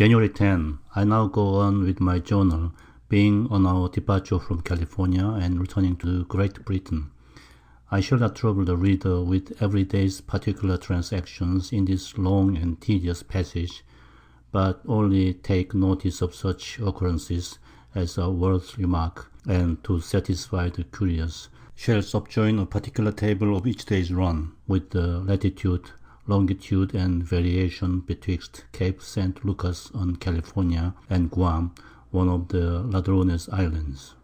January 10. I now go on with my journal, being on our departure from California and returning to Great Britain. I shall not trouble the reader with every day's particular transactions in this long and tedious passage, but only take notice of such occurrences as are worth remark, and to satisfy the curious, shall subjoin a particular table of each day's run, with the latitude, longitude, and variation betwixt Cape St. Lucas on California and Guam, one of the Ladrones Islands.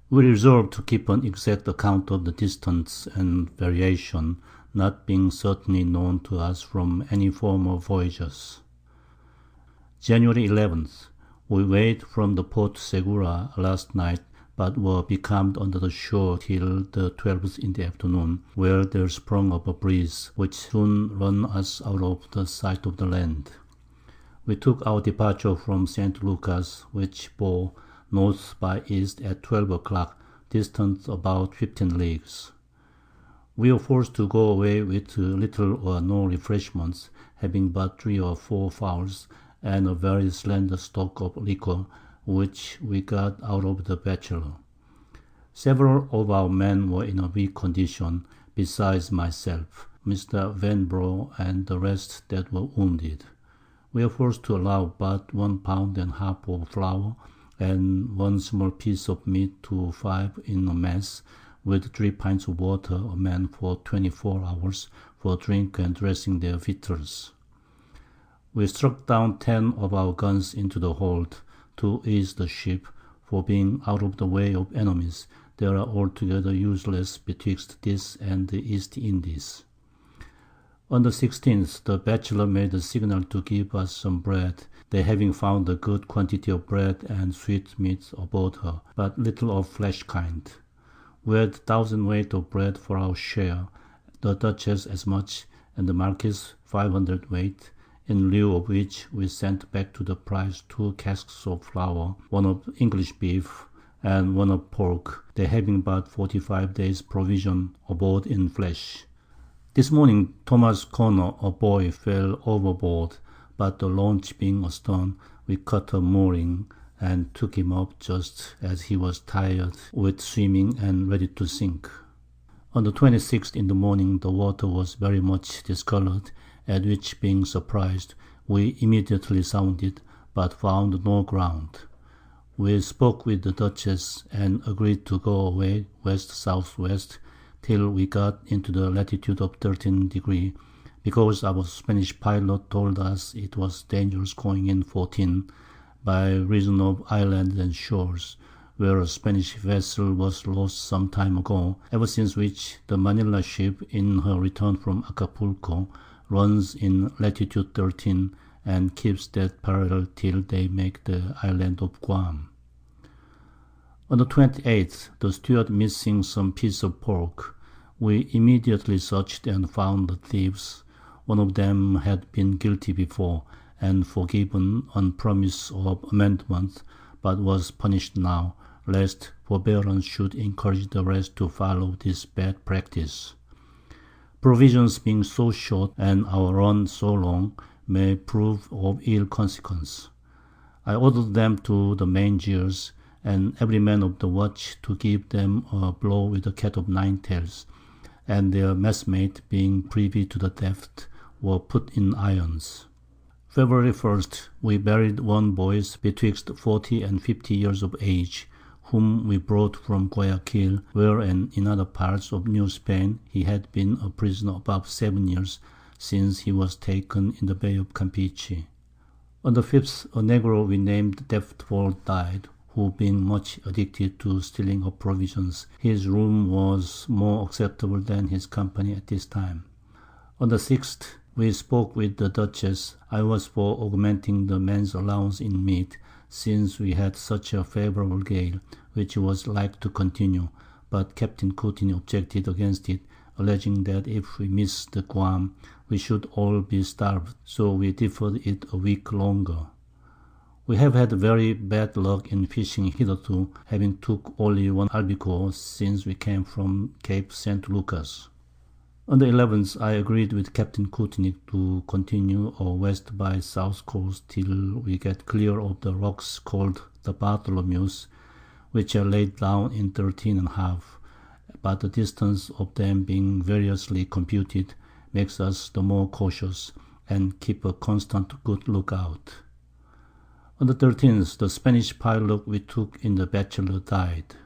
We resolved to keep an exact account of the distance and variation, not being certainly known to us from any former voyages. January 11th. We weighed from the Port Segura last night, but were becalmed under the shore till the 12th in the afternoon, where there sprung up a breeze, which soon run us out of the sight of the land. We took our departure from St. Lucas, which bore north by east at 12 o'clock, distant about 15 leagues. We were forced to go away with little or no refreshments, having but 3 or 4 fowls, and a very slender stock of liquor, which we got out of the Bachelor. Several of our men were in a weak condition, besides myself, Mr. Vanbrugh, and the rest that were wounded. We were forced to allow but 1 pound and half of flour, and 1 small piece of meat to 5 in a mess, with 3 pints of water a man for 24 hours, for drink and dressing their victuals. We struck down 10 of our guns into the hold, to ease the ship, for being out of the way of enemies, they are altogether useless betwixt this and the East Indies. On the 16th, the Bachelor made a signal to give us some bread, they having found a good quantity of bread and sweet meats aboard her, but little of flesh kind. We had 1,000 weight of bread for our share, the Duchess as much, and the Marquis 500 weight, in lieu of which we sent back to the prize 2 casks of flour, 1 of English beef, and 1 of pork, they having but 45 days' provision aboard in flesh. This morning Thomas Connor, a boy, fell overboard, but the launch being astern, we cut a mooring, and took him up just as he was tired with swimming and ready to sink. On the 26th in the morning the water was very much discoloured, at which, being surprised, we immediately sounded, but found no ground. We spoke with the Duchess, and agreed to go away west-southwest, till we got into the latitude of 13 degrees, because our Spanish pilot told us it was dangerous going in 14, by reason of islands and shores, where a Spanish vessel was lost some time ago, ever since which the Manila ship, in her return from Acapulco, runs in latitude 13, and keeps that parallel till they make the island of Guam. On the 28th, the steward missing some piece of pork, we immediately searched and found the thieves. One of them had been guilty before, and forgiven on promise of amendment, but was punished now, lest forbearance should encourage the rest to follow this bad practice. Provisions being so short, and our run so long, may prove of ill consequence. I ordered them to the main gears, and every man of the watch to give them a blow with a cat of 9 tails, and their messmate, being privy to the theft, were put in irons. February 1st, we buried 1 boy betwixt 40 and 50 years of age, whom we brought from Guayaquil, where and in other parts of New Spain he had been a prisoner above 7 years, since he was taken in the Bay of Campeche. On the 5th, a negro we named Deftfall died, who being much addicted to stealing of provisions, his room was more acceptable than his company at this time. On the 6th, we spoke with the Duchess. I was for augmenting the men's allowance in meat, since we had such a favourable gale, which was like to continue, but Captain Courtney objected against it, alleging that if we missed the Guam, we should all be starved, so we deferred it a week longer. We have had very bad luck in fishing hitherto, having took only 1 albicore since we came from Cape St. Lucas. On the 11th, I agreed with Captain Kutnik to continue our west by south course till we get clear of the rocks called the Bartholomew's, which are laid down in 13½, but the distance of them being variously computed makes us the more cautious, and keep a constant good lookout. On the 13th, the Spanish pilot we took in the Bachelor died.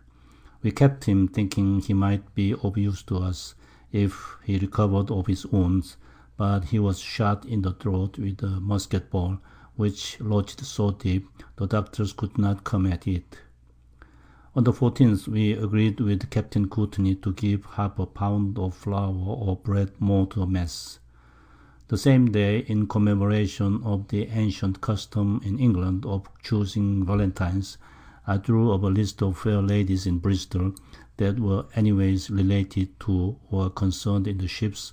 We kept him, thinking he might be of use to us if he recovered of his wounds, but he was shot in the throat with a musket ball, which lodged so deep the doctors could not come at it. On the 14th, we agreed with Captain Courtney to give half a pound of flour or bread more to the mess. The same day, in commemoration of the ancient custom in England of choosing Valentines, I drew up a list of fair ladies in Bristol that were anyways related to or concerned in the ships,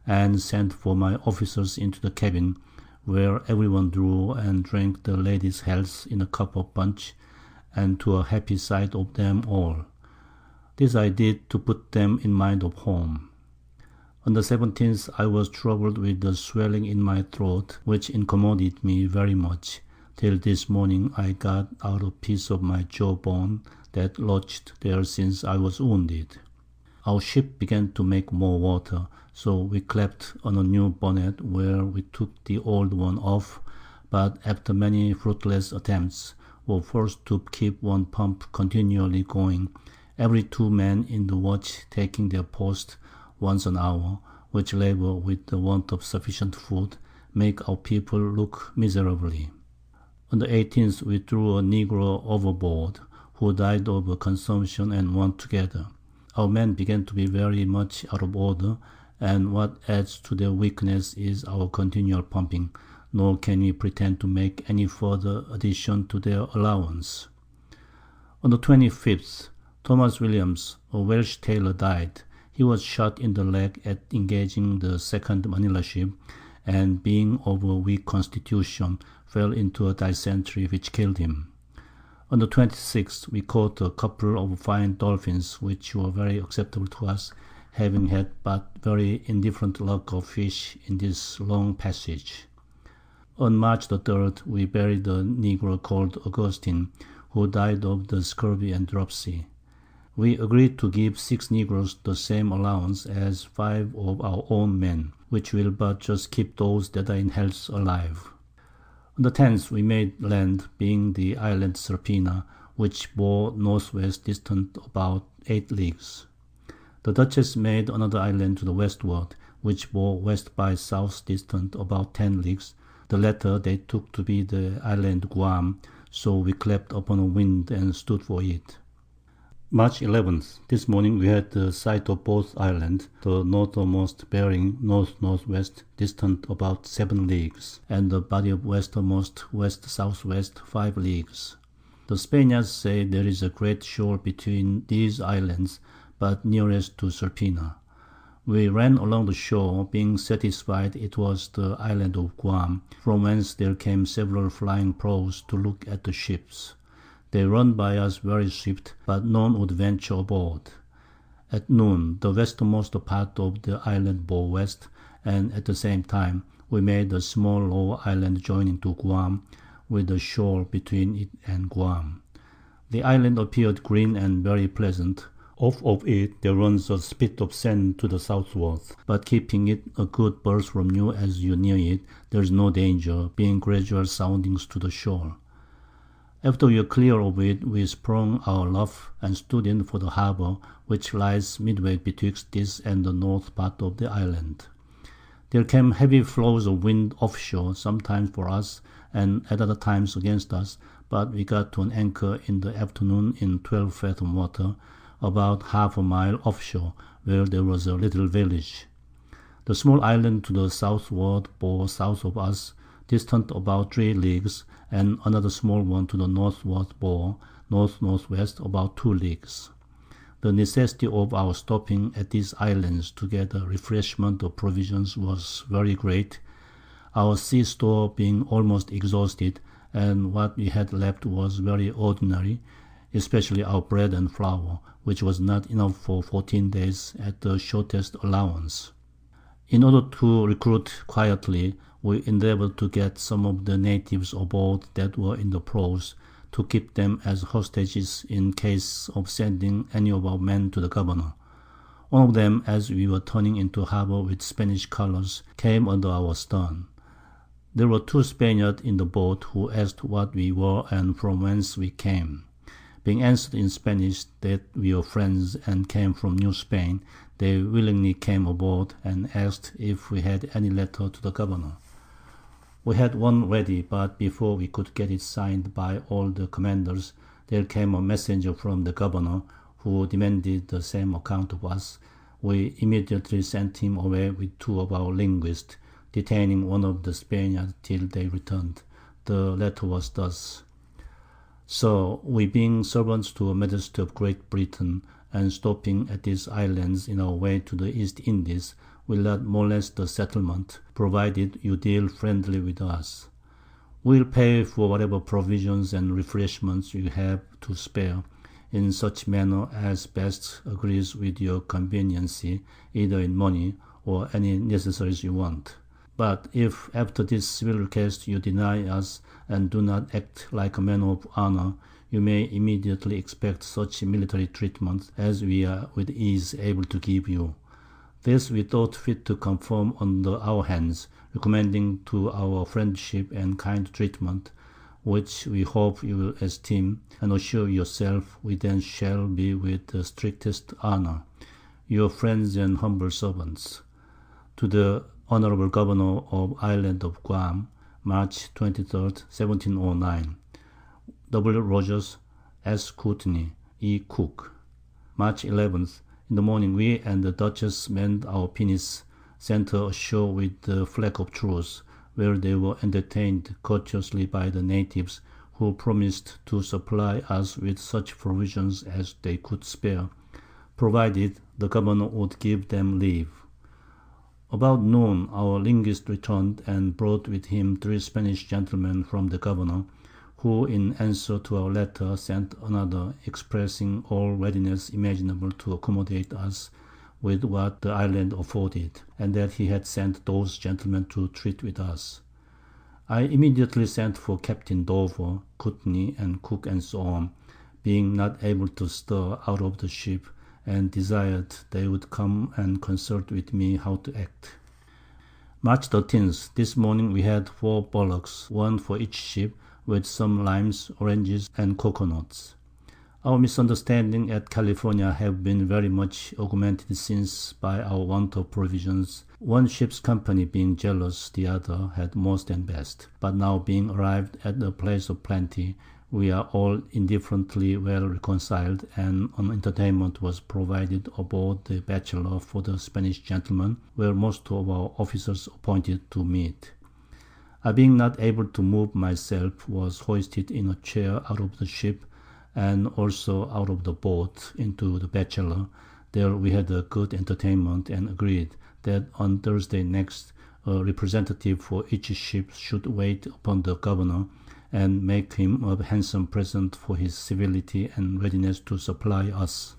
and sent for my officers into the cabin, where everyone drew and drank the ladies' healths in a cup of punch, and to a happy sight of them all. This I did to put them in mind of home. On the 17th I was troubled with the swelling in my throat, which incommoded me very much, till this morning I got out a piece of my jawbone that lodged there since I was wounded. Our ship began to make more water, so we clapped on a new bonnet where we took the old one off, but after many fruitless attempts, were forced to keep one pump continually going, every 2 men in the watch taking their post once an hour, which labour, with the want of sufficient food, make our people look miserably. On the 18th we threw a negro overboard, who died of consumption and want together. Our men began to be very much out of order, and what adds to their weakness is our continual pumping, nor can we pretend to make any further addition to their allowance. On the 25th, Thomas Williams, a Welsh tailor, died. He was shot in the leg at engaging the second Manila ship, and being of a weak constitution, fell into a dysentery which killed him. On the 26th we caught a couple of fine dolphins, which were very acceptable to us, having had but very indifferent luck of fish in this long passage. On March the 3rd we buried a negro called Augustine, who died of the scurvy and dropsy. We agreed to give 6 negroes the same allowance as 5 of our own men, which will but just keep those that are in health alive. On the 10th we made land, being the island Serpina, which bore northwest distant about 8 leagues. The Duchess made another island to the westward, which bore west by south distant about 10 leagues. The latter they took to be the island Guam, so we clapped upon a wind and stood for it. March 11th. This morning we had the sight of both islands, the northernmost bearing north-northwest, distant about 7 leagues, and the body of westernmost west-southwest 5 leagues. The Spaniards say there is a great shore between these islands, but nearest to Serpina. We ran along the shore, being satisfied it was the island of Guam, from whence there came several flying prows to look at the ships. They run by us very swift, but none would venture aboard. At noon the westernmost part of the island bore west, and at the same time we made a small low island joining to Guam, with a shore between it and Guam. The island appeared green and very pleasant. Off of it there runs a spit of sand to the southward, but keeping it a good berth from you as you near it, there is no danger, being gradual soundings to the shore. After we were clear of it, we sprung our luff and stood in for the harbour, which lies midway betwixt this and the north part of the island. There came heavy flows of wind offshore, sometimes for us, and at other times against us, but we got to an anchor in the afternoon in 12 fathom water, about half a mile offshore, where there was a little village. The small island to the southward bore south of us, distant about 3 leagues, and another small one to the northward bore north-northwest about 2 leagues. The necessity of our stopping at these islands to get a refreshment of provisions was very great, our sea store being almost exhausted, and what we had left was very ordinary, especially our bread and flour, which was not enough for 14 days at the shortest allowance. In order to recruit quietly, we endeavored to get some of the natives aboard that were in the prows, to keep them as hostages in case of sending any of our men to the governor. One of them, as we were turning into harbor with Spanish colors, came under our stern. There were 2 Spaniards in the boat who asked what we were and from whence we came. Being answered in Spanish that we were friends and came from New Spain, they willingly came aboard and asked if we had any letter to the governor. We had one ready, but before we could get it signed by all the commanders, there came a messenger from the governor, who demanded the same account of us. We immediately sent him away with 2 of our linguists, detaining one of the Spaniards till they returned. The letter was thus: "So, we being servants to Her Majesty of Great Britain, and stopping at these islands in our way to the East Indies, will not molest the settlement, provided you deal friendly with us. We'll pay for whatever provisions and refreshments you have to spare, in such manner as best agrees with your conveniency, either in money or any necessaries you want. But if after this civil request you deny us and do not act like a man of honor, you may immediately expect such military treatment as we are with ease able to give you. This we thought fit to confirm under our hands, recommending to our friendship and kind treatment, which we hope you will esteem, and assure yourself we then shall be with the strictest honor. Your friends and humble servants. To the Honorable Governor of Island of Guam, March 23rd, 1709. W. Rogers, S. Courtney, E. Cook. March 11th. In the morning we and the Duchess manned our pinnace, sent her ashore with the flag of truce, where they were entertained courteously by the natives, who promised to supply us with such provisions as they could spare, provided the governor would give them leave. About noon our linguist returned and brought with him 3 Spanish gentlemen from the governor, who in answer to our letter sent another, expressing all readiness imaginable to accommodate us with what the island afforded, and that he had sent those gentlemen to treat with us. I immediately sent for Captain Dover, Courtney, and Cook, and so on, being not able to stir out of the ship, and desired they would come and consult with me how to act. March 13th. This morning we had 4 bullocks, 1 for each ship, with some limes, oranges, and coconuts. Our misunderstanding at California have been very much augmented since by our want of provisions, one ship's company being jealous, the other had most and best. But now being arrived at a place of plenty, we are all indifferently well reconciled, and an entertainment was provided aboard the Bachelor for the Spanish gentlemen, where most of our officers appointed to meet. I being not able to move myself, was hoisted in a chair out of the ship, and also out of the boat into the Bachelor. There we had a good entertainment, and agreed that on Thursday next a representative for each ship should wait upon the governor, and make him a handsome present for his civility and readiness to supply us.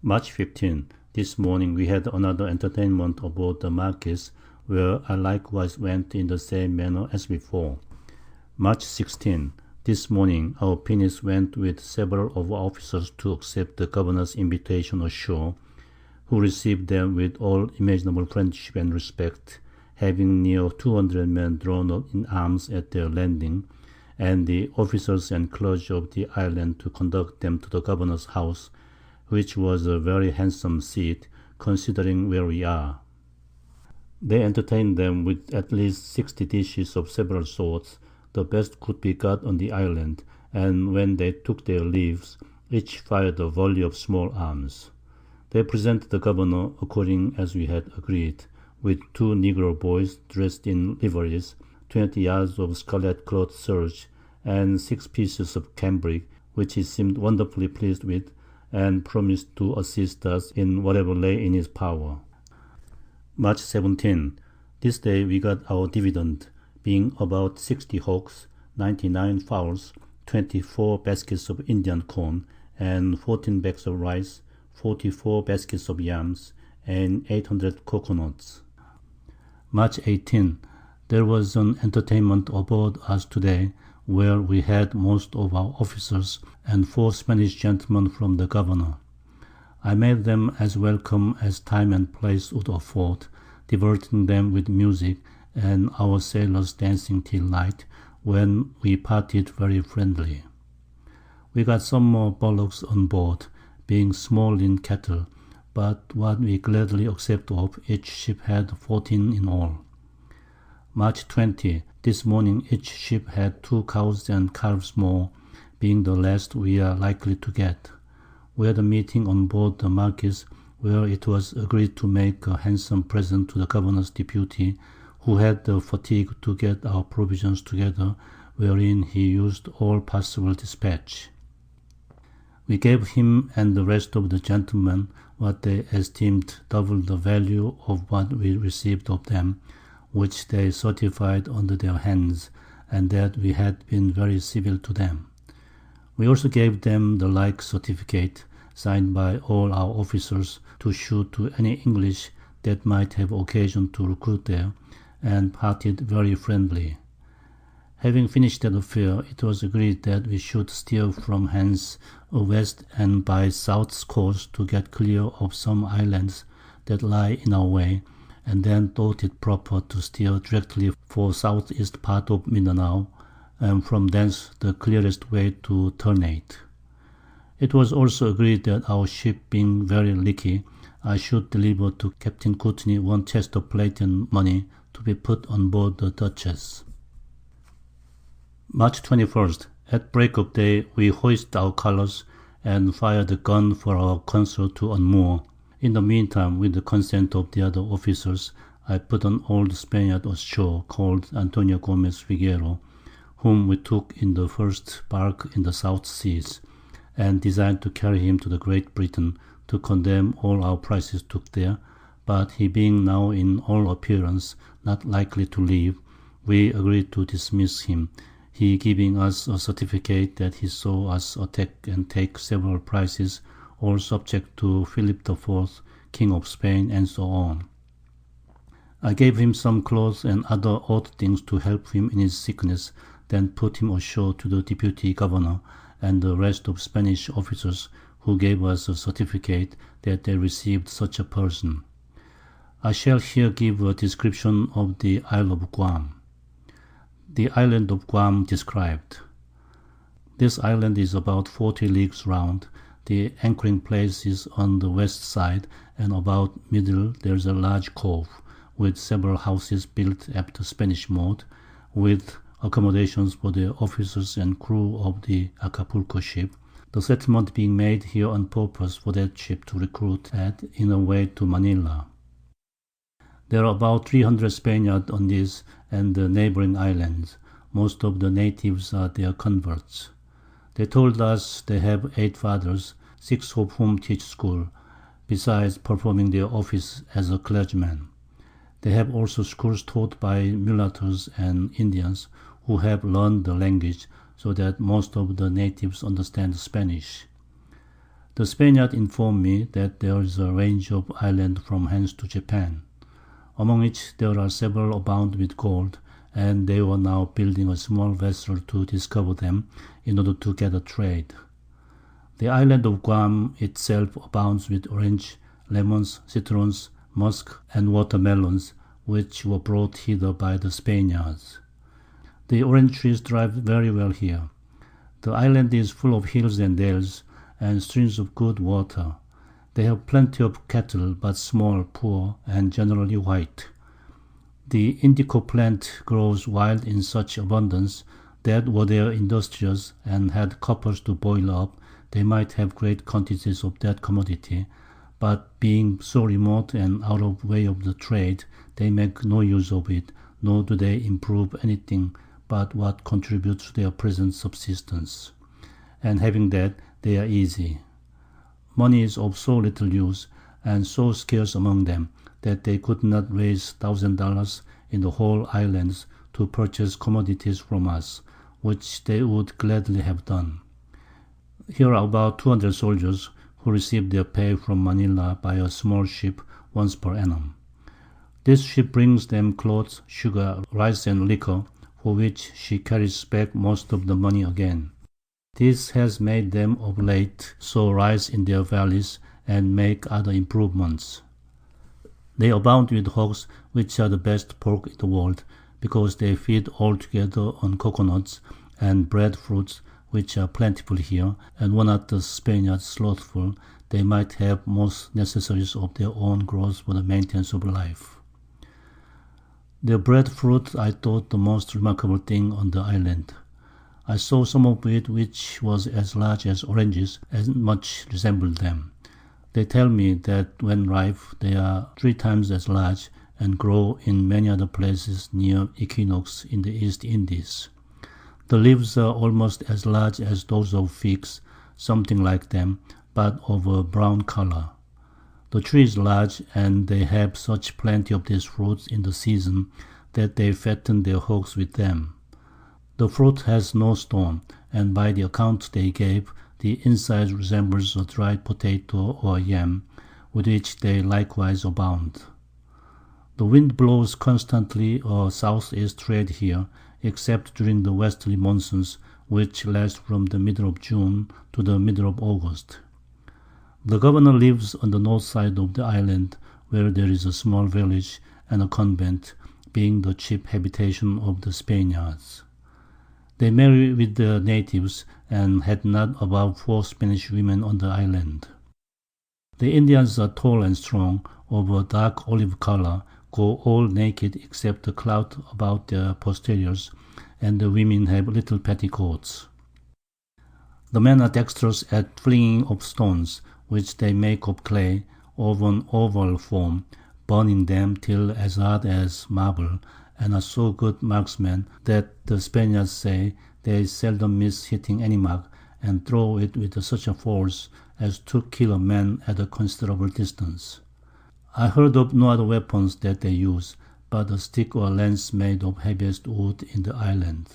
March 15. This morning we had another entertainment aboard the Marquis, where I likewise went in the same manner as before. March 16. This morning our pinnace went with several of our officers to accept the governor's invitation ashore, who received them with all imaginable friendship and respect, having near 200 men drawn up in arms at their landing, and the officers and clergy of the island to conduct them to the governor's house, which was a very handsome seat, considering where we are. They entertained them with at least 60 dishes of several sorts, the best could be got on the island, and when they took their leaves, each fired a volley of small arms. They presented the governor, according as we had agreed, with 2 negro boys dressed in liveries, 20 yards of scarlet cloth serge, and 6 pieces of cambric, which he seemed wonderfully pleased with, and promised to assist us in whatever lay in his power. March 17. This day we got our dividend, being about 60 hogs, 99 fowls, 24 baskets of Indian corn, and 14 bags of rice, 44 baskets of yams, and 800 coconuts. March 18. There was an entertainment aboard us today, where we had most of our officers and 4 Spanish gentlemen from the governor. I made them as welcome as time and place would afford, diverting them with music, and our sailors dancing till night, when we parted very friendly. We got some more bullocks on board, being small in cattle, but what we gladly accept of, each ship had 14 in all. March 20. This morning each ship had 2 cows and calves more, being the last we are likely to get. We had a meeting on board the Marquis, where it was agreed to make a handsome present to the governor's deputy, who had the fatigue to get our provisions together, wherein he used all possible dispatch. We gave him and the rest of the gentlemen what they esteemed double the value of what we received of them, which they certified under their hands, and that we had been very civil to them. We also gave them the like certificate, signed by all our officers, to shew to any English that might have occasion to recruit there, and parted very friendly. Having finished that affair, it was agreed that we should steer from hence west and by south's course to get clear of some islands that lie in our way, and then thought it proper to steer directly for southeast part of Mindanao, and from thence the clearest way to Ternate. It was also agreed that our ship being very leaky, I should deliver to Captain Courtney 1 chest of plate and money to be put on board the Duchess. March 21st. At break of day we hoist our colours, and fired a gun for our consort to unmoor. In the meantime, with the consent of the other officers, I put an old Spaniard ashore, called Antonio Gomez Figuero, whom we took in the first bark in the South Seas, and designed to carry him to the Great Britain, to condemn all our prices took there, but he being now in all appearance not likely to leave, we agreed to dismiss him, he giving us a certificate that he saw us attack and take several prizes, all subject to Philip IV, King of Spain, and so on. I gave him some clothes and other odd things to help him in his sickness, then put him ashore to the deputy governor and the rest of Spanish officers, who gave us a certificate that they received such a person. I shall here give a description of the Isle of Guam. The island of Guam described. This island is about 40 leagues round. The anchoring place is on the west side, and about middle there is a large cove, with several houses built after Spanish mode, with accommodations for the officers and crew of the Acapulco ship, the settlement being made here on purpose for that ship to recruit at in a way to Manila. There are about 300 Spaniards on this and the neighboring islands. Most of the natives are their converts. They told us they have 8 fathers, 6 of whom teach school, besides performing their office as a clergyman. They have also schools taught by mulattoes and Indians, who have learned the language, so that most of the natives understand Spanish. The Spaniard informed me that there is a range of islands from hence to Japan, among which there are several abound with gold, and they were now building a small vessel to discover them, in order to get a trade. The island of Guam itself abounds with orange, lemons, citrons, musk, and watermelons, which were brought hither by the Spaniards. The orange trees thrive very well here. The island is full of hills and dales, and streams of good water. They have plenty of cattle, but small, poor, and generally white. The indigo plant grows wild in such abundance that were they industrious and had coppers to boil up, they might have great quantities of that commodity, but being so remote and out of way of the trade, they make no use of it, nor do they improve anything but what contributes to their present subsistence. And having that, they are easy. Money is of so little use, and so scarce among them, that they could not raise $1,000 in the whole islands to purchase commodities from us, which they would gladly have done. Here are about 200 soldiers, who receive their pay from Manila by a small ship once per annum. This ship brings them clothes, sugar, rice and liquor, for which she carries back most of the money again. This has made them of late sow rice in their valleys and make other improvements. They abound with hogs, which are the best pork in the world, because they feed altogether on coconuts and breadfruits, which are plentiful here, and were not the Spaniards slothful, they might have most necessaries of their own growth for the maintenance of life. The breadfruit I thought the most remarkable thing on the island. I saw some of it which was as large as oranges, and much resembled them. They tell me that when ripe they are 3 times as large, and grow in many other places near equinox in the East Indies. The leaves are almost as large as those of figs, something like them, but of a brown color. The tree is large, and they have such plenty of these fruits in the season that they fatten their hogs with them. The fruit has no stone, and by the account they gave, the inside resembles a dried potato or yam, with which they likewise abound. The wind blows constantly a southeast trade here, except during the westerly monsoons, which last from the middle of June to the middle of August. The governor lives on the north side of the island, where there is a small village and a convent, being the chief habitation of the Spaniards. They marry with the natives, and had not above 4 Spanish women on the island. The Indians are tall and strong, of a dark olive color, go all naked except the cloth about their posteriors, and the women have little petticoats. The men are dexterous at flinging of stones, which they make of clay, of an oval form, burning them till as hard as marble, and are so good marksmen that the Spaniards say they seldom miss hitting any mark, and throw it with such a force as to kill a man at a considerable distance. I heard of no other weapons that they use, but a stick or lance made of heaviest wood in the island.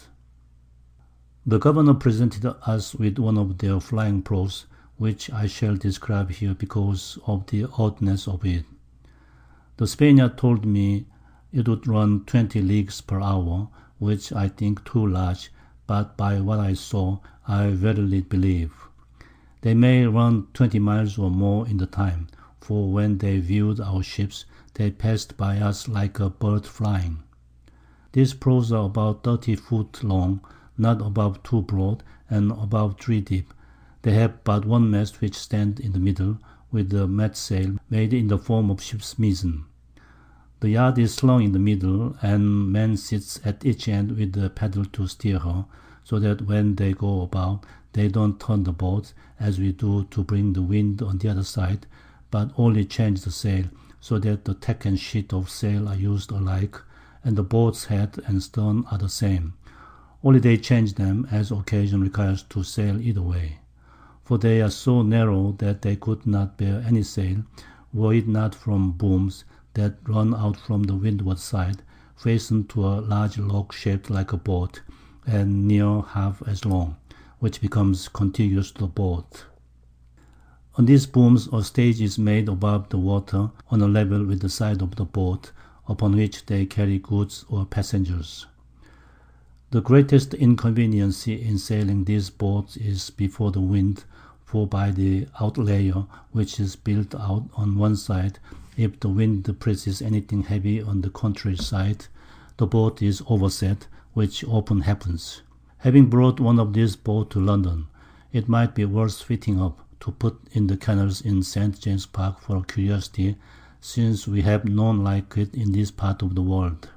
The governor presented us with one of their flying prows, which I shall describe here because of the oddness of it. The Spaniard told me it would run 20 leagues per hour, which I think too large, but by what I saw, I verily believe. They may run 20 miles or more in the time, for when they viewed our ships, they passed by us like a bird flying. These prows are about 30 foot long, not above 2 broad, and about 3 deep. They have but one mast which stands in the middle, with the mainsail made in the form of ship's mizzen. The yard is slung in the middle, and man sits at each end with the paddle to steer her, so that when they go about, they don't turn the boat, as we do to bring the wind on the other side, but only change the sail, so that the tack and sheet of sail are used alike, and the boat's head and stern are the same. Only they change them as occasion requires to sail either way. For they are so narrow that they could not bear any sail, were it not from booms that run out from the windward side, fastened to a large log shaped like a boat, and near half as long, which becomes contiguous to the boat. On these booms a stage is made above the water, on a level with the side of the boat, upon which they carry goods or passengers. The greatest inconvenience in sailing these boats is before the wind, for by the outlayer, which is built out on one side, if the wind presses anything heavy on the contrary side, the boat is overset, which often happens. Having brought one of these boats to London, it might be worth fitting up to put in the canals in St. James's Park for curiosity, since we have none like it in this part of the world.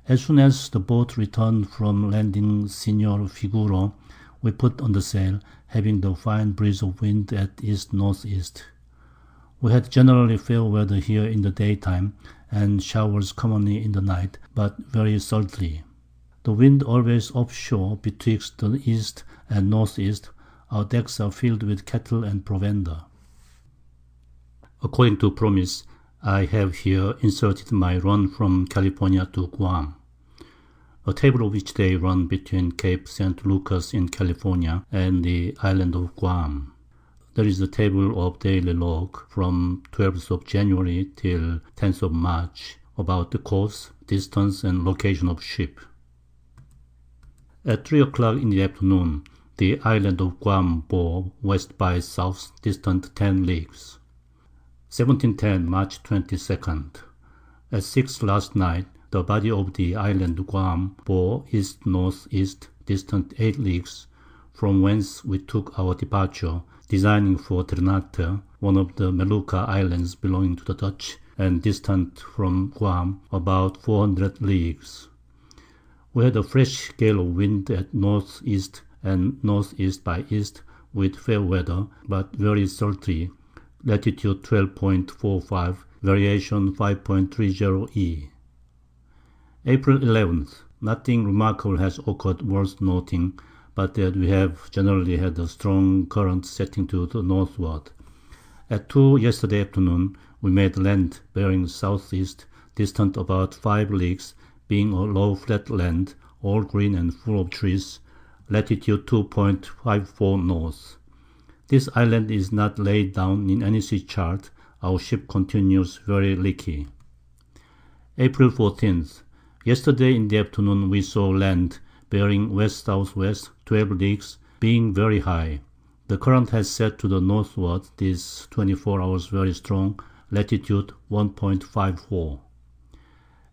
As soon as the boat returned from landing Signor Figuro, we put on the sail, having the fine breeze of wind at east-northeast. We had generally fair weather here in the daytime, and showers commonly in the night, but very sultry. The wind always offshore betwixt the east and northeast. Our decks are filled with cattle and provender. According to promise, I have here inserted my run from California to Guam, a table of each day run between Cape St. Lucas in California and the island of Guam. There is a table of daily log from 12th of January till 10th of March about the course, distance, and location of ship. At 3 o'clock in the afternoon, the island of Guam bore west by south, distant 10 leagues. 1710, March 22nd. At 6 last night, the body of the island Guam bore east-northeast, distant 8 leagues, from whence we took our departure, designing for Ternate, one of the Molucca islands belonging to the Dutch, and distant from Guam about 400 leagues. We had a fresh gale of wind at northeast and northeast by east, with fair weather, but very sultry, latitude 12.45, variation 5.30 E. April 11th. Nothing remarkable has occurred worth noting, but that we have generally had a strong current setting to the northward. At 2 yesterday afternoon, we made land bearing southeast, distant about 5 leagues, being a low flat land, all green and full of trees, latitude 2.54 north. This island is not laid down in any sea chart. Our ship continues very leaky. April 14th. Yesterday in the afternoon we saw land bearing west-southwest 12 leagues, being very high. The current has set to the northward these 24 hours very strong, latitude 1.54.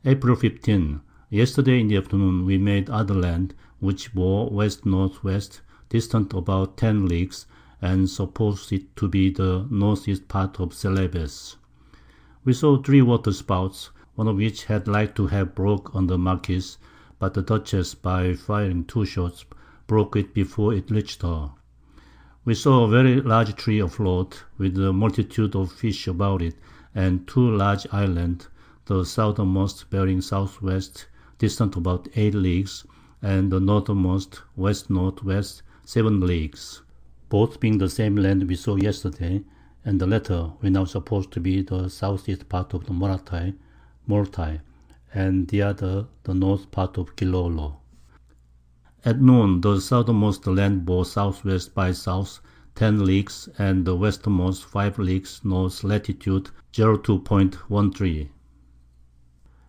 April 15. Yesterday in the afternoon we made other land, which bore west-northwest, distant about 10 leagues, and supposed it to be the northeast part of Celebes. We saw 3 water spouts, one of which had like to have broke on the Marquis, but the Duchess, by firing 2 shots, broke it before it reached her. We saw a very large tree afloat, with a multitude of fish about it, and 2 large islands, the southernmost bearing southwest, distant about 8 leagues, and the northernmost west-northwest 7 leagues, both being the same land we saw yesterday, and the latter we now suppose to be the southeast part of the Molotai, and the other the north part of Gilolo. At noon, the southernmost land bore southwest by south 10 leagues, and the westernmost 5 leagues north, latitude 02.13.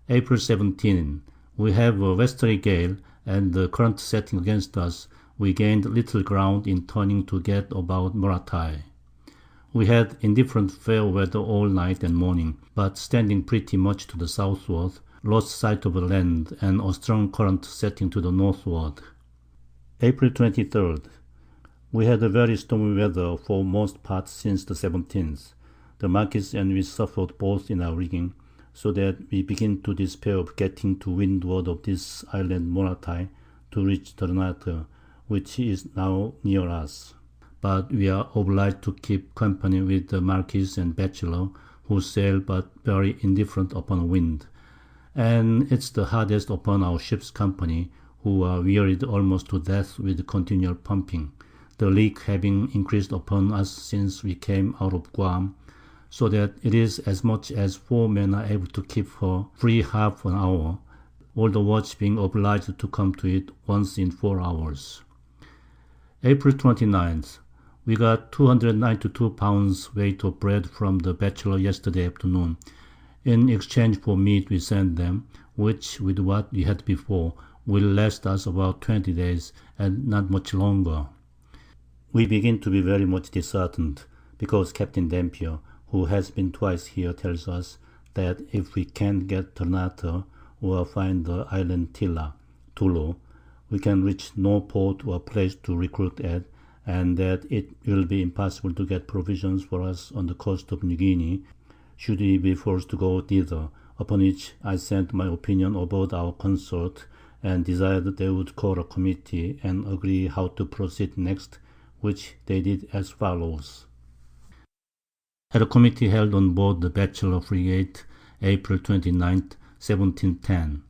April 17. We have a westerly gale, and the current setting against us. We gained little ground in turning to get about Molotai. We had indifferent fair weather all night and morning, but standing pretty much to the southward, lost sight of the land, and a strong current setting to the northward. April 23rd. We had a very stormy weather for most parts since the 17th. The Marquis and we suffered both in our rigging, so that we begin to despair of getting to windward of this island Molotai to reach Ternate, which is now near us. But we are obliged to keep company with the Marquis and Bachelor, who sail but very indifferent upon wind. And it's the hardest upon our ship's company, who are wearied almost to death with continual pumping, the leak having increased upon us since we came out of Guam, so that it is as much as 4 men are able to keep her free half an hour, all the watch being obliged to come to it once in 4 hours. April 29th. We got 292 pounds weight of bread from the Bachelor yesterday afternoon. In exchange for meat we sent them, which, with what we had before, will last us about 20 days, and not much longer. We begin to be very much disheartened, because Captain Dampier, who has been twice here, tells us that if we can't get Ternate or find the island Tulu, we can reach no port or place to recruit at, and that it will be impossible to get provisions for us on the coast of New Guinea, should we be forced to go thither, upon which I sent my opinion about our consort, and desired they would call a committee and agree how to proceed next, which they did as follows. At a committee held on board the Bachelor frigate, April 29, 1710,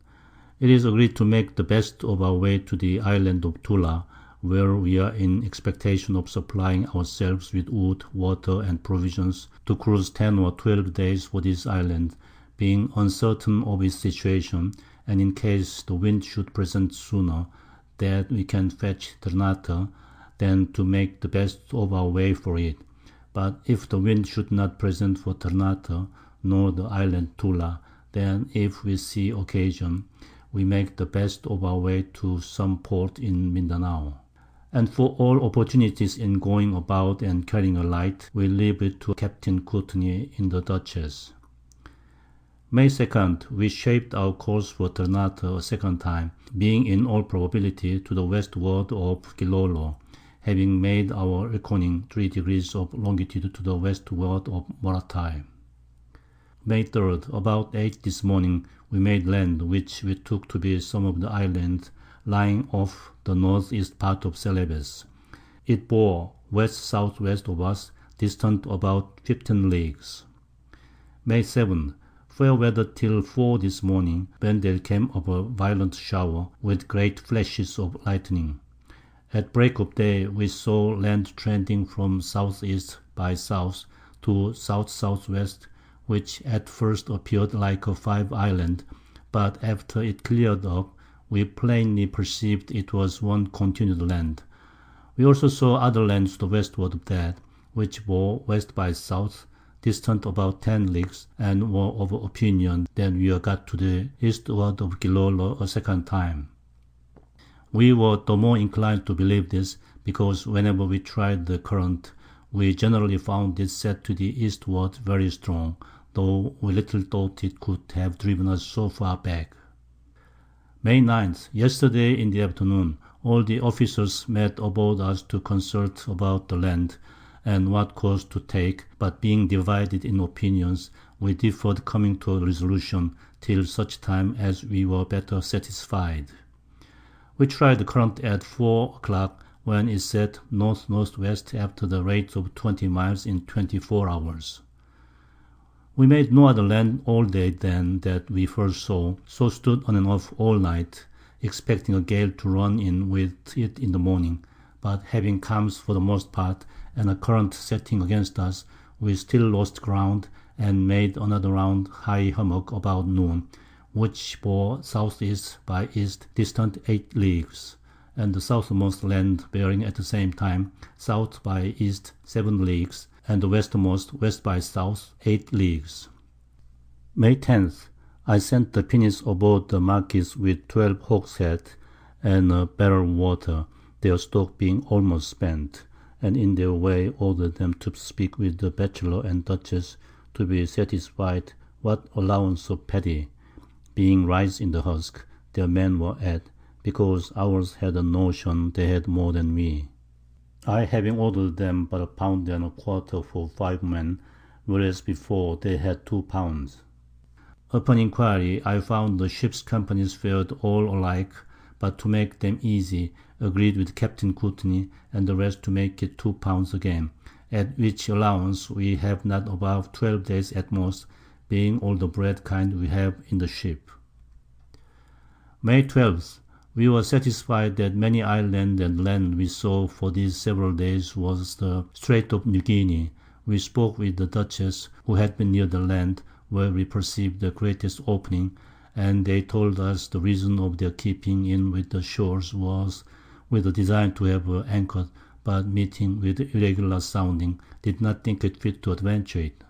it is agreed to make the best of our way to the island of Tula, where we are in expectation of supplying ourselves with wood, water, and provisions to cruise 10 or 12 days for this island, being uncertain of its situation, and in case the wind should present sooner, that we can fetch Ternate, than to make the best of our way for it. But if the wind should not present for Ternate, nor the island Tula, then if we see occasion, we make the best of our way to some port in Mindanao. And for all opportunities in going about and carrying a light, we leave it to Captain Courtney in the Duchess. May 2nd, we shaped our course for Ternate a second time, being in all probability to the westward of Gilolo, having made our reckoning 3 degrees of longitude to the westward of Moratai. May 3rd, about 8 this morning, we made land, which we took to be some of the islands lying off the northeast part of Celebes. It bore west-southwest of us, distant about 15 leagues. May 7th, fair weather till 4 this morning, when there came up a violent shower, with great flashes of lightning. At break of day we saw land trending from southeast by south to south-southwest, which at first appeared like a 5-island, but after it cleared up, we plainly perceived it was one continued land. We also saw other lands to the westward of that, which bore west by south, distant about 10 leagues, and were of opinion that we got to the eastward of Gilolo a second time. We were the more inclined to believe this, because whenever we tried the current, we generally found it set to the eastward very strong, though we little thought it could have driven us so far back. May 9th, yesterday in the afternoon, all the officers met aboard us to consult about the land, and what course to take, but being divided in opinions, we deferred coming to a resolution till such time as we were better satisfied. We tried the current at 4 o'clock, when it set north-northwest after the rate of 20 miles in 24 hours. We made no other land all day than that we first saw, so stood on and off all night, expecting a gale to run in with it in the morning, but having calms for the most part, and a current setting against us, we still lost ground, and made another round high hummock about noon, which bore southeast by east, distant 8 leagues, and the southernmost land bearing at the same time south by east 7 leagues, and the westernmost west by south 8 leagues. May 10th, I sent the pinnace aboard the Marquis with 12 hogshead and a barrel of water, their stock being almost spent, and in their way ordered them to speak with the Bachelor and Duchess to be satisfied what allowance of paddy, being rice in the husk, their men were at, because ours had a notion they had more than we. I having ordered them but 1 1/4 pound for 5 men, whereas before they had 2 pounds. Upon inquiry, I found the ship's companies fared all alike, but to make them easy, agreed with Captain Courtney and the rest to make it 2 pounds again, at which allowance we have not above 12 days at most, being all the bread kind we have in the ship. May 12th, we were satisfied that many island and land we saw for these several days was the Strait of New Guinea. We spoke with the Duchess, who had been near the land, where we perceived the greatest opening, and they told us the reason of their keeping in with the shores was with the design to have anchored, but meeting with irregular sounding, did not think it fit to adventure it.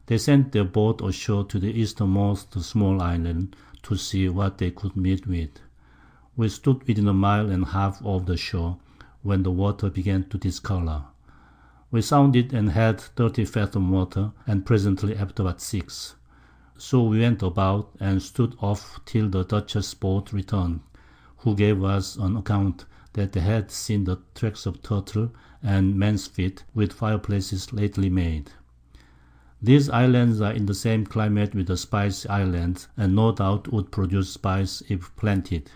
They sent their boat ashore to the easternmost small island to see what they could meet with. We stood within 1.5 miles of the shore, when the water began to discolour. We sounded and had 30 fathom water, and presently after about 6. So we went about, and stood off till the Duchess' boat returned, who gave us an account that they had seen the tracks of turtle and men's feet, with fireplaces lately made. These islands are in the same climate with the Spice Islands, and no doubt would produce spice if planted.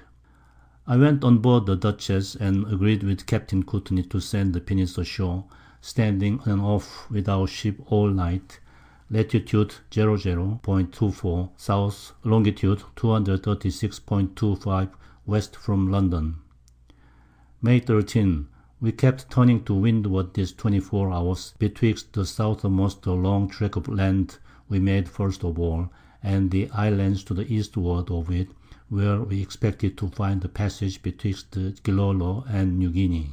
I went on board the Duchess, and agreed with Captain Courtney to send the pinnace ashore, standing on and off with our ship all night, latitude 00.24 south, longitude 236.25 west from London. May 13, we kept turning to windward these 24 hours, betwixt the southernmost long track of land we made first of all, and the islands to the eastward of it, where we expected to find the passage betwixt Gilolo and New Guinea.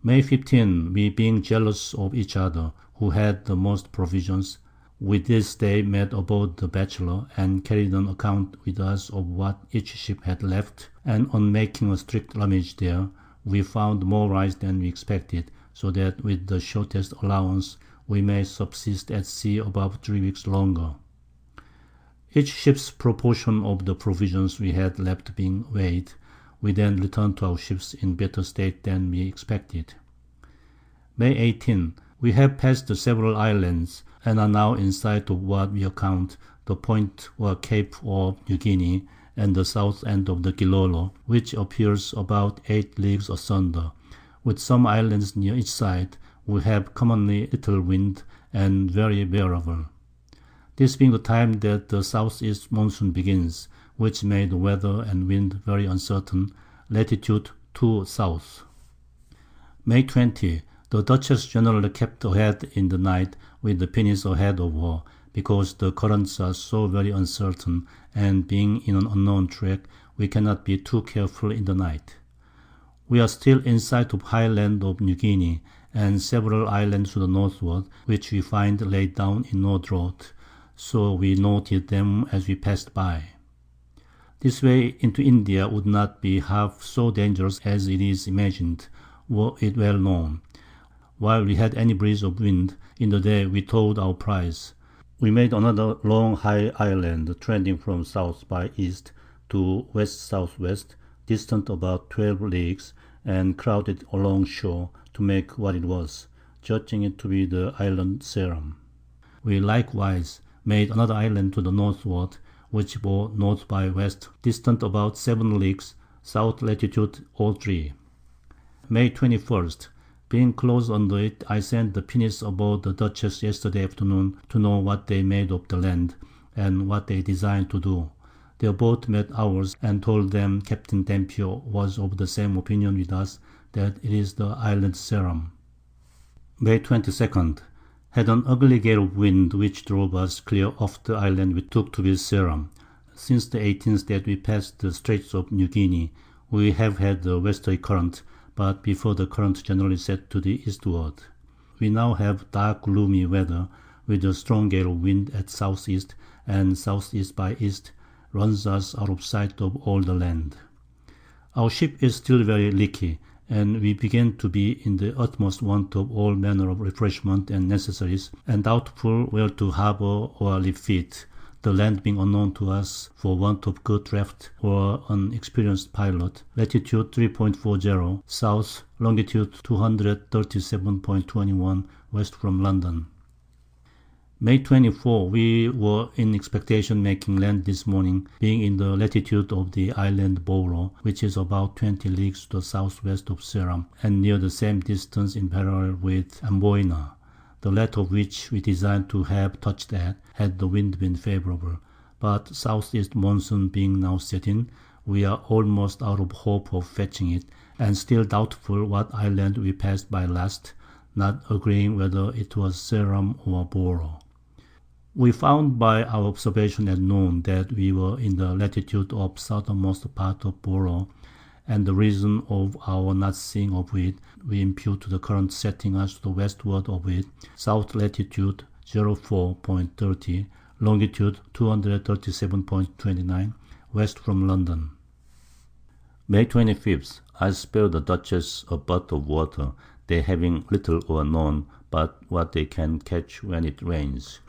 May 15, we being jealous of each other, who had the most provisions, we this day met aboard the Bachelor, and carried an account with us of what each ship had left, and on making a strict rummage there, we found more rice than we expected, so that with the shortest allowance we may subsist at sea above 3 weeks longer. Each ship's proportion of the provisions we had left being weighed, we then returned to our ships in better state than we expected. May 18. We have passed several islands, and are now in sight of what we account the point or cape of New Guinea, and the south end of the Gilolo, which appears about 8 leagues asunder. With some islands near each side, we have commonly little wind, and very bearable. This being the time that the southeast monsoon begins, which made the weather and wind very uncertain, latitude 2 south. May 20. The Duchess generally kept ahead in the night with the pinnace ahead of her, because the currents are so very uncertain, and being in an unknown track, we cannot be too careful in the night. We are still in sight of high land of New Guinea, and several islands to the northward, which we find laid down in no drought, so we noted them as we passed by. This way into India would not be half so dangerous as it is imagined, were it well known. While we had any breeze of wind, in the day we towed our prize. We made another long high island, trending from south by east to west-southwest, distant about 12 leagues, and crowded along shore to make what it was, judging it to be the island Ceram. We likewise made another island to the northward, which bore north by west, distant about 7 leagues, south latitude 03. May 21st. Being close under it, I sent the pinnace aboard the Duchess yesterday afternoon to know what they made of the land, and what they designed to do. Their boat met ours, and told them Captain Dampier was of the same opinion with us, that it is the island Ceram. May 22nd. Had an ugly gale of wind, which drove us clear off the island we took to be Ceram. Since the 18th that we passed the Straits of New Guinea, we have had the westerly current, but before the current generally set to the eastward. We now have dark gloomy weather, with a strong gale of wind at southeast, and southeast by east, runs us out of sight of all the land. Our ship is still very leaky, and we begin to be in the utmost want of all manner of refreshment and necessaries, and doubtful where to harbour or refit, the land being unknown to us for want of good draught or an experienced pilot. Latitude 3.40 south, longitude 237.21 west from London. May 24, we were in expectation making land this morning, being in the latitude of the island Boro, which is about 20 leagues to the southwest of Ceram, and near the same distance in parallel with Amboina, the latter of which we designed to have touched at, had the wind been favourable. But southeast monsoon being now set in, we are almost out of hope of fetching it, and still doubtful what island we passed by last, not agreeing whether it was Ceram or Boro. We found by our observation at noon that we were in the latitude of southernmost part of Boro, and the reason of our not seeing of it we impute to the current setting us to the westward of it, south latitude 04.30, longitude 237.29, west from London. May 25th. I spared the Duchess a butt of water, they having little or none but what they can catch when it rains.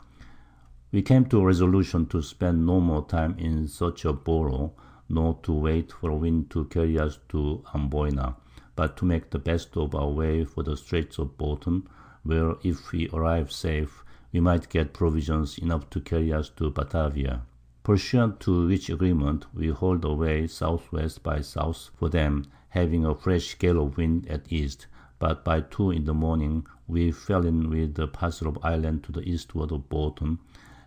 We came to a resolution to spend no more time in search of Boro, nor to wait for a wind to carry us to Amboina, but to make the best of our way for the Straits of Bolton, where, if we arrive safe, we might get provisions enough to carry us to Batavia. Pursuant to which agreement, we hauled away southwest by south for them, having a fresh gale of wind at east, but by 2 in the morning we fell in with a parcel of island to the eastward of Bolton,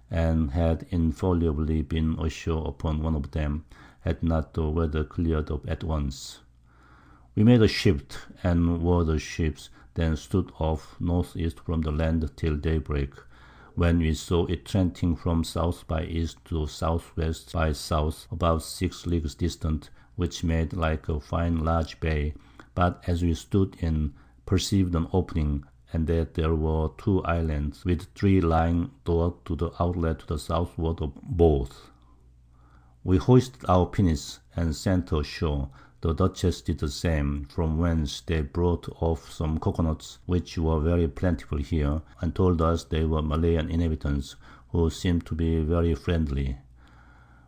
and had infallibly been ashore upon one of them, had not the weather cleared up at once. We made a shift, and wore the ships, then stood off northeast from the land till daybreak, when we saw it trending from south by east to southwest by south, about 6 leagues distant, which made like a fine large bay, but as we stood in, perceived an opening, and that there were 2 islands, with 3 lying toward to the outlet to the southward of both. We hoisted our pinnace and sent her ashore. The Dutchess did the same, from whence they brought off some coconuts, which were very plentiful here, and told us they were Malayan inhabitants, who seemed to be very friendly.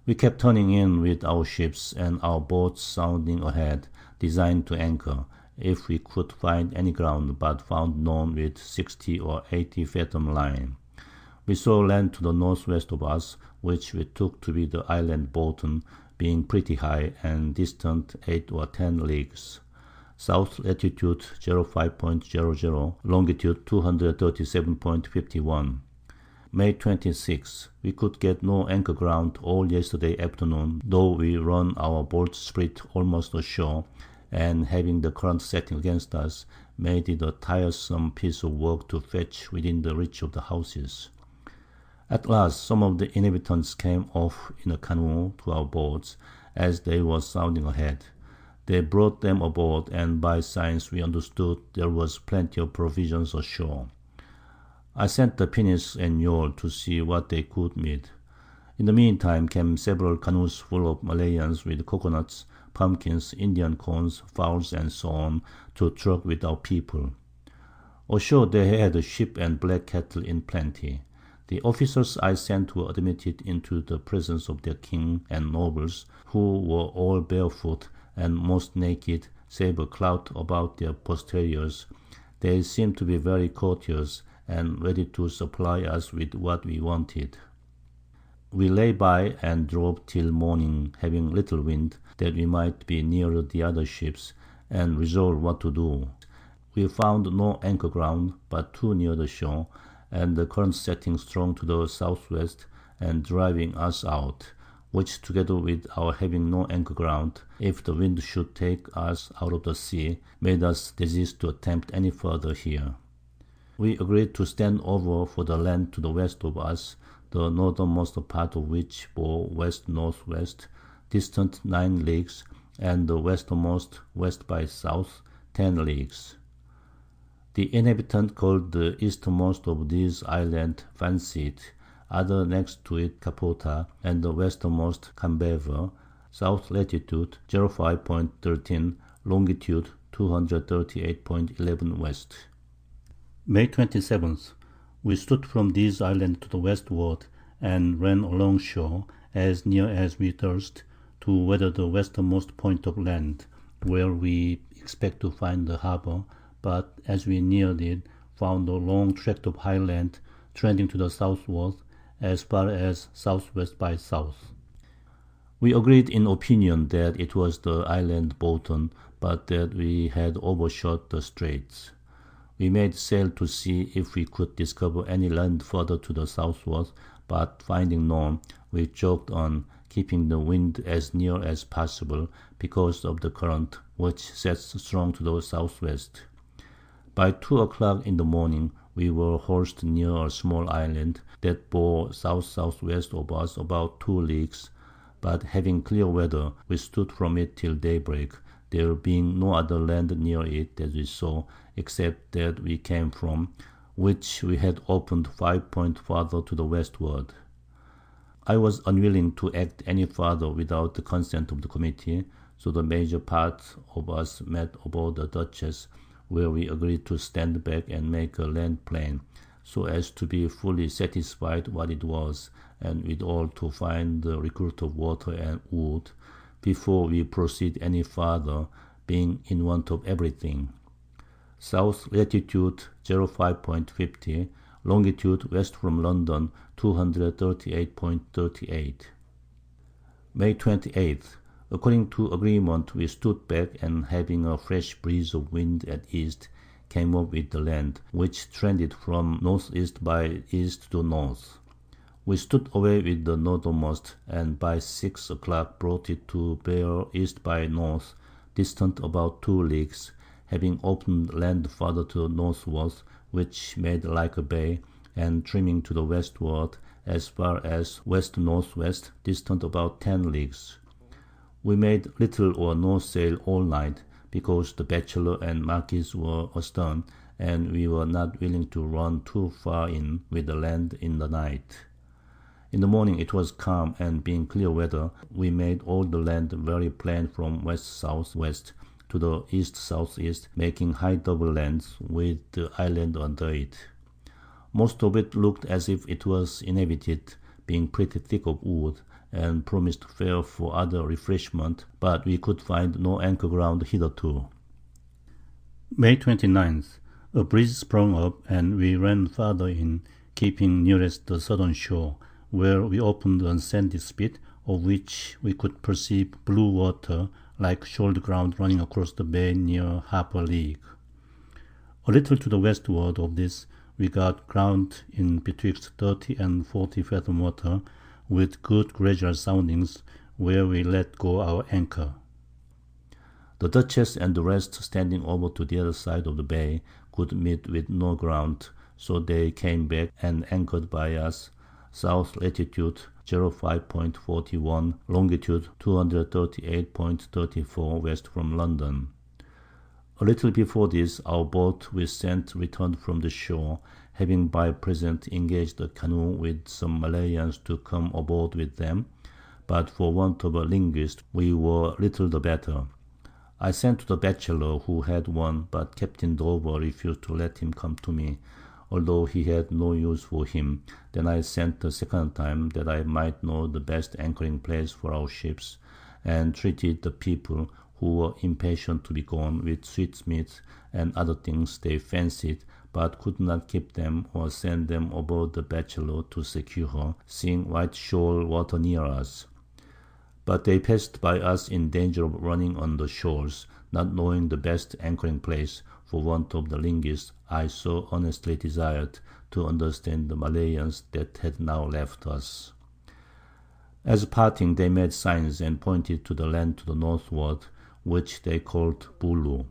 We kept turning in with our ships, and our boats sounding ahead, designed to anchor, if we could find any ground, but found none with 60 or 80 fathom line. We saw land to the northwest of us, which we took to be the island Bolton, being pretty high, and distant 8 or 10 leagues. South latitude 05.00, longitude 237.51. May 26. We could get no anchor ground all yesterday afternoon, though we run our bowsprit almost ashore, and having the current setting against us, made it a tiresome piece of work to fetch within the reach of the houses. At last some of the inhabitants came off in a canoe to our boats, as they were sounding ahead. They brought them aboard, and by signs we understood there was plenty of provisions ashore. I sent the pinnace and yawl to see what they could meet. In the meantime came several canoes full of Malayans with coconuts, pumpkins, Indian corns, fowls, and so on, to truck with our people. Ashore they had sheep and black cattle in plenty. The officers I sent were admitted into the presence of their king and nobles, who were all barefoot and most naked, save a clout about their posteriors. They seemed to be very courteous, and ready to supply us with what we wanted. We lay by and drove till morning, having little wind, that we might be nearer the other ships, and resolved what to do. We found no anchor ground, but too near the shore, and the current setting strong to the southwest, and driving us out, which, together with our having no anchor ground, if the wind should take us out of the sea, made us desist to attempt any further here. We agreed to stand over for the land to the west of us, the northernmost part of which bore west-northwest, distant 9 leagues, and the westernmost west by south, 10 leagues. The inhabitant called the easternmost of these islands Fansit, other next to it Capota, and the westernmost Cambever, south latitude 05.13, longitude 238.11 west. May 27th. We stood from these islands to the westward, and ran along shore, as near as we durst, to weather the westernmost point of land, where we expect to find the harbour, but as we neared it, found a long tract of high land, trending to the southward, as far as southwest by south. We agreed in opinion that it was the island Bolton, but that we had overshot the straits. We made sail to see if we could discover any land further to the southward, but finding none, we jogged on, keeping the wind as near as possible, because of the current, which sets strong to the southwest. By 2 o'clock in the morning we were horsed near a small island that bore south-southwest of us about 2 leagues, but having clear weather, we stood from it till daybreak, there being no other land near it that we saw, except that we came from, which we had opened 5 points farther to the westward. I was unwilling to act any farther without the consent of the committee, so the major part of us met aboard the Dutchess, where we agreed to stand back and make a land plan, so as to be fully satisfied what it was, and withal to find the recruit of water and wood, before we proceed any farther, being in want of everything. South latitude 05.50, longitude west from London 238.38. May 28th. According to agreement, we stood back, and having a fresh breeze of wind at east, came up with the land, which trended from northeast by east to north. We stood away with the northernmost, and by 6 o'clock brought it to bear east by north, distant about 2 leagues, having opened land farther to the northward, which made like a bay, and trimming to the westward as far as west-northwest, distant about 10 leagues. We made little or no sail all night, because the bachelor and marquis were astern, and we were not willing to run too far in with the land in the night. In the morning it was calm, and being clear weather, we made all the land very plain from west-south-west to the east-southeast, making high double lands with the island under it. Most of it looked as if it was inhabited, being pretty thick of wood, and promised fare for other refreshment, but we could find no anchor ground hitherto. May 29th. A breeze sprung up, and we ran farther in, keeping nearest the southern shore, where we opened a sandy spit, of which we could perceive blue water like shoal ground running across the bay near Harper League. A little to the westward of this we got ground in betwixt 30 and 40 fathom water, with good gradual soundings, where we let go our anchor. The Duchess and the rest, standing over to the other side of the bay, could meet with no ground, so they came back and anchored by us, south latitude 05.41, longitude 238.34 west from London. A little before this, our boat we sent returned from the shore, having by present engaged a canoe with some Malayans to come aboard with them, but for want of a linguist we were little the better. I sent to the bachelor who had one, but Captain Dover refused to let him come to me, although he had no use for him. Then I sent the second time, that I might know the best anchoring place for our ships, and treated the people, who were impatient to be gone, with sweetmeats and other things they fancied, but could not keep them or send them aboard the bachelor to secure her, seeing white shoal water near us. But they passed by us in danger of running on the shoals, not knowing the best anchoring place, for want of the linguist I so earnestly desired to understand the Malayans that had now left us. As parting they made signs and pointed to the land to the northward, which they called Bulu.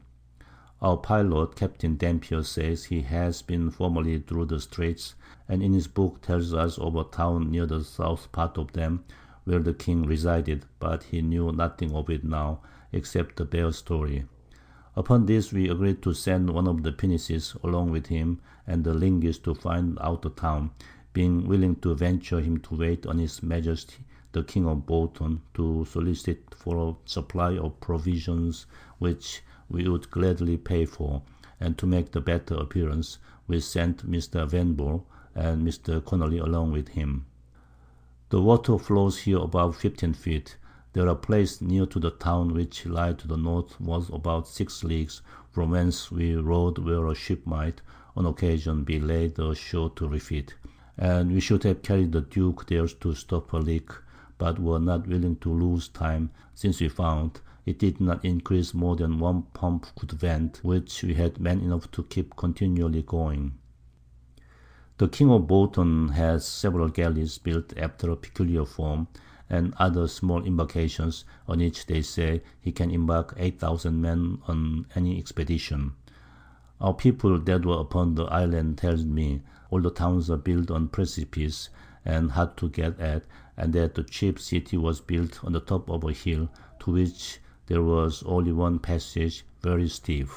Our pilot, Captain Dampier, says he has been formerly through the straits, and in his book tells us of a town near the south part of them, where the king resided, but he knew nothing of it now, except the bare story. Upon this we agreed to send one of the pinnaces along with him and the linguist to find out the town, being willing to venture him to wait on his Majesty the King of Bolton, to solicit for a supply of provisions, which we would gladly pay for, and to make the better appearance, we sent Mr. Vanbrugh and Mr. Connolly along with him. The water flows here above 15 feet. There are places near to the town which lie to the north was about 6 leagues, from whence we rode where a ship might, on occasion, be laid ashore to refit, and we should have carried the Duke there to stop a leak, but were not willing to lose time, since we found it did not increase more than 1 pump could vent, which we had men enough to keep continually going. The King of Bolton has several galleys built after a peculiar form, and other small embarkations, on which they say he can embark 8,000 men on any expedition. Our people that were upon the island tells me all the towns are built on precipice, and hard to get at, and that the chief city was built on the top of a hill, to which there was only one passage, very steep.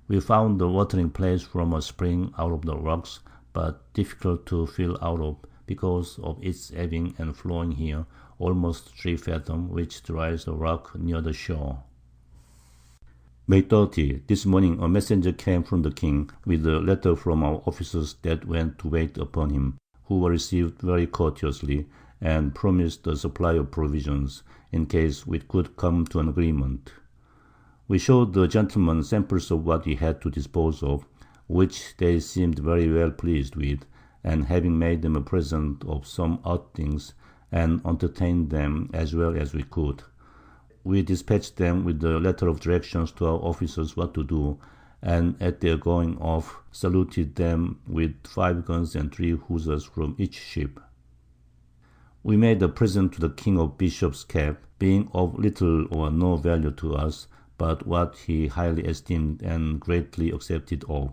We found the watering place from a spring out of the rocks, but difficult to fill out of, because of its ebbing and flowing here, almost 3 fathom, which dries the rock near the shore. May 30. This morning a messenger came from the king, with a letter from our officers that went to wait upon him, who were received very courteously, and promised a supply of provisions, in case we could come to an agreement. We showed the gentlemen samples of what we had to dispose of, which they seemed very well pleased with, and having made them a present of some odd things, and entertained them as well as we could, we dispatched them with a letter of directions to our officers what to do, and at their going off saluted them with 5 guns and 3 huzzas from each ship. We made a present to the king of Bishop's cap, being of little or no value to us, but what he highly esteemed and greatly accepted of.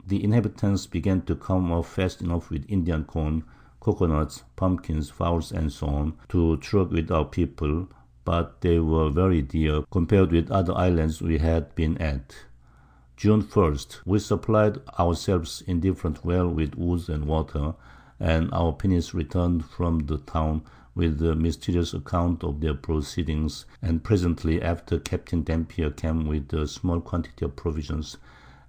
The inhabitants began to come off fast enough with Indian corn, coconuts, pumpkins, fowls, and so on, to truck with our people, but they were very dear compared with other islands we had been at. June 1st, we supplied ourselves indifferently well with wood and water, and our pinnace returned from the town with a mysterious account of their proceedings, and presently after Captain Dampier came with a small quantity of provisions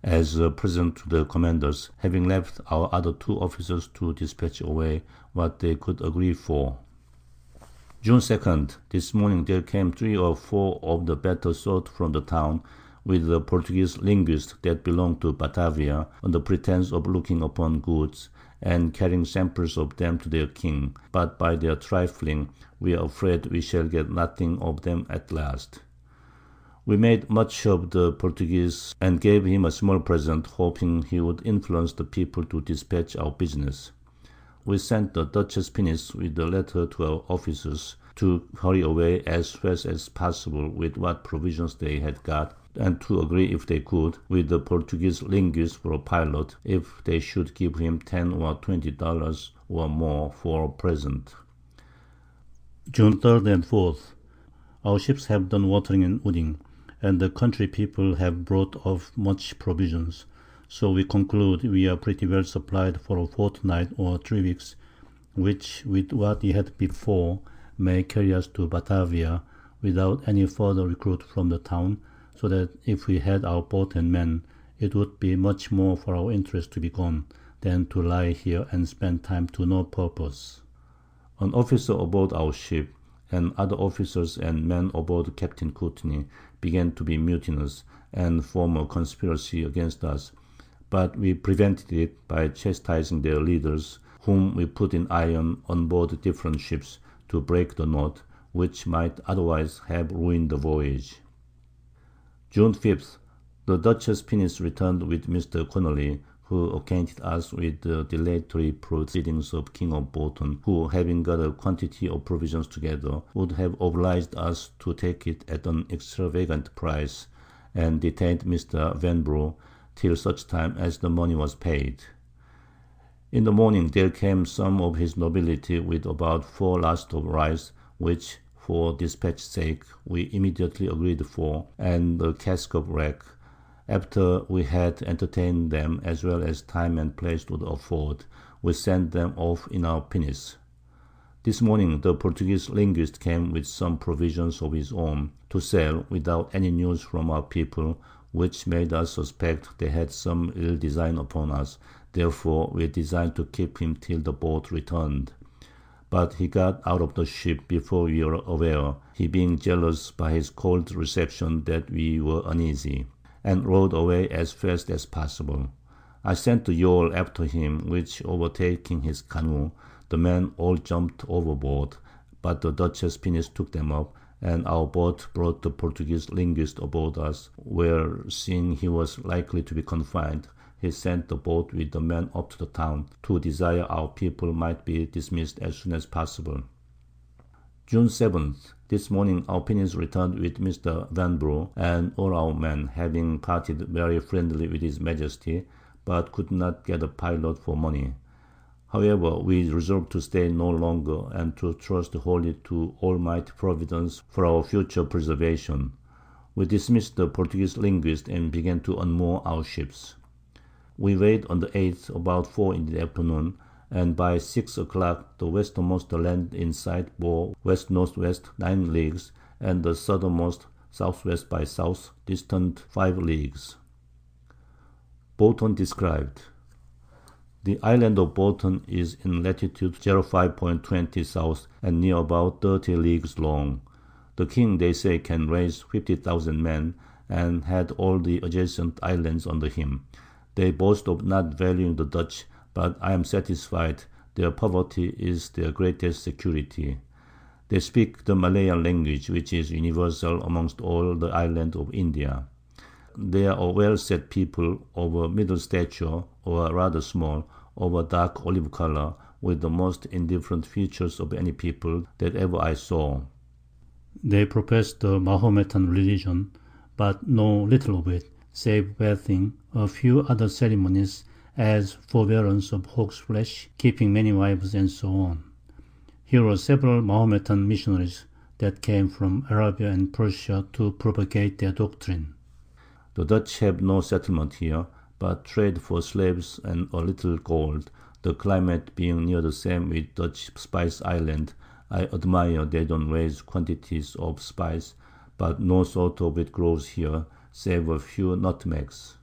as a present to the commanders, having left our other 2 officers to dispatch away what they could agree for. June 2nd, this morning there came 3 or 4 of the better sort from the town, with a Portuguese linguist that belonged to Batavia, on the pretence of looking upon goods, and carrying samples of them to their king, but by their trifling, we are afraid we shall get nothing of them at last. We made much of the Portuguese, and gave him a small present, hoping he would influence the people to dispatch our business. We sent the Dutchess pinnace with a letter to our officers to hurry away as fast as possible with what provisions they had got, and to agree, if they could, with the Portuguese linguist for a pilot, if they should give him $10 or $20 or more for a present. June 3rd and 4th. Our ships have done watering and wooding, and the country people have brought off much provisions, so we conclude we are pretty well supplied for a fortnight or 3 weeks, which, with what we had before, may carry us to Batavia without any further recruit from the town, so that if we had our boat and men, it would be much more for our interest to be gone than to lie here and spend time to no purpose. An officer aboard our ship, and other officers and men aboard Captain Courtney, began to be mutinous, and form a conspiracy against us, but we prevented it by chastising their leaders, whom we put in irons on board different ships to break the knot, which might otherwise have ruined the voyage. June 5th, the Dutchess pinnace returned with Mr. Connolly, who acquainted us with the dilatory proceedings of King of Boughton, who, having got a quantity of provisions together, would have obliged us to take it at an extravagant price, and detained Mr. Vanbrugh till such time as the money was paid. In the morning there came some of his nobility with about 4 lasts of rice, which, for dispatch's sake, we immediately agreed for, and a cask of rack, after we had entertained them as well as time and place would afford. We sent them off in our pinnace. This morning the Portuguese linguist came with some provisions of his own to sell, without any news from our people, which made us suspect they had some ill design upon us. Therefore we designed to keep him till the boat returned. But he got out of the ship before we were aware, he being jealous by his cold reception that we were uneasy, and rowed away as fast as possible. I sent the yawl after him, which, overtaking his canoe, the men all jumped overboard, but the Dutchess pinnace took them up, and our boat brought the Portuguese linguist aboard us, where, seeing he was likely to be confined, he sent the boat with the men up to the town, to desire our people might be dismissed as soon as possible. June 7th. This morning our pinnace returned with Mr. Vanbrugh and all our men, having parted very friendly with his Majesty, but could not get a pilot for money. However, we resolved to stay no longer, and to trust wholly to Almighty Providence for our future preservation. We dismissed the Portuguese linguist and began to unmoor our ships. We weighed on the 8th about 4 in the afternoon, and by 6 o'clock the westernmost land in sight bore west-northwest 9 leagues, and the southernmost southwest by south, distant 5 leagues. Boughton described. The island of Boughton is in latitude 05.20 south, and near about 30 leagues long. The king, they say, can raise 50,000 men, and had all the adjacent islands under him. They boast of not valuing the Dutch, but I am satisfied their poverty is their greatest security. They speak the Malayan language, which is universal amongst all the islands of India. They are a well-set people, of a middle stature, or rather small, of a dark olive colour, with the most indifferent features of any people that ever I saw. They profess the Mahometan religion, but know little of it, save bathing, a few other ceremonies, as forbearance of hog's flesh, keeping many wives, and so on. Here are several Mahometan missionaries that came from Arabia and Persia to propagate their doctrine. The Dutch have no settlement here, but trade for slaves and a little gold. The climate being near the same with Dutch Spice Island, I admire they don't raise quantities of spice, but no sort of it grows here, save a few nutmegs.